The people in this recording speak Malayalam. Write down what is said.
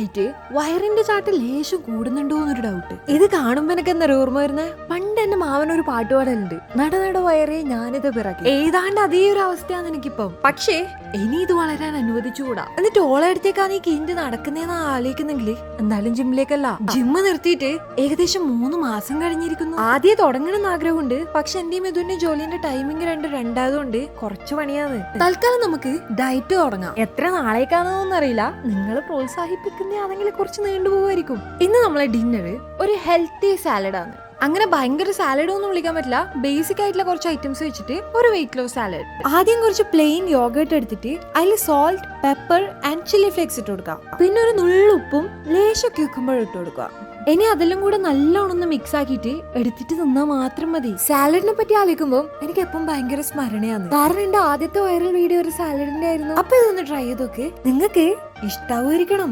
ആയിട്ട് വയറിന്റെ ചാട്ട് ലേശം കൂടുന്നുണ്ടോ എന്നൊരു ഡൗട്ട്. ഇത് കാണുമ്പോ എനിക്ക് എന്താ ഓർമ്മ വരുന്നേ, പണ്ട് എന്റെ മാവനൊരു പാട്ടുപാടലുണ്ട്, നട നട വയറേ ഞാനിത് പിറകെ. ഏതാണ്ട് അതേ ഒരു അവസ്ഥയാണ് എനിക്കിപ്പം. പക്ഷേ ഇനി ഇത് വളരാൻ അനുവദിച്ചുകൂടാ. എന്നിട്ട് ഓളടുത്തേക്കാണ് ഈ കിഞ്ച് നടക്കുന്നതെന്ന് ആലോചിക്കുന്നെങ്കിൽ എന്തായാലും ജിമ്മിലേക്കല്ല. ജിമ്മ് നിർത്തിയിട്ട് ഏകദേശം 3 മാസം കഴിഞ്ഞിരിക്കുന്നു. ആദ്യം തുടങ്ങണമെന്ന് ആഗ്രഹമുണ്ട്, പക്ഷെ എന്റെയും ഇതുന്റെ ജോലിന്റെ ടൈമിംഗ് രണ്ടായതുകൊണ്ട് കുറച്ച് പണിയാണ്. തൽക്കാലം നമുക്ക് ഡയറ്റ് തുടങ്ങാം. എത്ര നാളേക്കാണെന്നൊന്നും അറിയില്ല, നിങ്ങൾ പ്രോത്സാഹിപ്പിക്കുന്നതാണെങ്കിൽ കുറച്ച് നീണ്ടുപോകുമായിരിക്കും. ഇന്ന് നമ്മളെ ഡിന്നർ ഒരു ഹെൽത്തി സാലഡാണ്. അങ്ങനെ ഭയങ്കര സാലഡ് ഒന്നും വിളിക്കാൻ പറ്റില്ല, ബേസിക് ആയിട്ടുള്ള കുറച്ച് ഐറ്റംസ് വെച്ചിട്ട് ഒരു വെയിറ്റ് ലോസ് സാലഡ്. ആദ്യം കുറച്ച് പ്ലെയിൻ യോഗേർട്ട് എടുത്തിട്ട് അതിൽ salt, pepper and chilli flakes ഇട്ട് കൊടുക്കുക. പിന്നെ ഒരു നുള്ളുപ്പും ലേശം ക്യൂക്കമ്പർ ഇട്ട് കൊടുക്കുക. ഇനി അതെല്ലാം കൂടെ നല്ലോണം ഒന്ന് മിക്സ് ആക്കിയിട്ട് എടുത്തിട്ട് തിന്നാൽ മാത്രം മതി. സാലഡിനെ പറ്റി ആലോചിക്കുമ്പോൾ എനിക്ക് എപ്പം ഭയങ്കര സ്മരണയാണ്. കാരണം എന്റെ ആദ്യത്തെ വൈറൽ വീഡിയോ ഒരു സാലഡിന്റെ ആയിരുന്നു. അപ്പൊ ഇതൊന്ന് ട്രൈ ചെയ്ത് നോക്ക്, നിങ്ങൾക്ക് ഇഷ്ടാവുമായിരിക്കണം.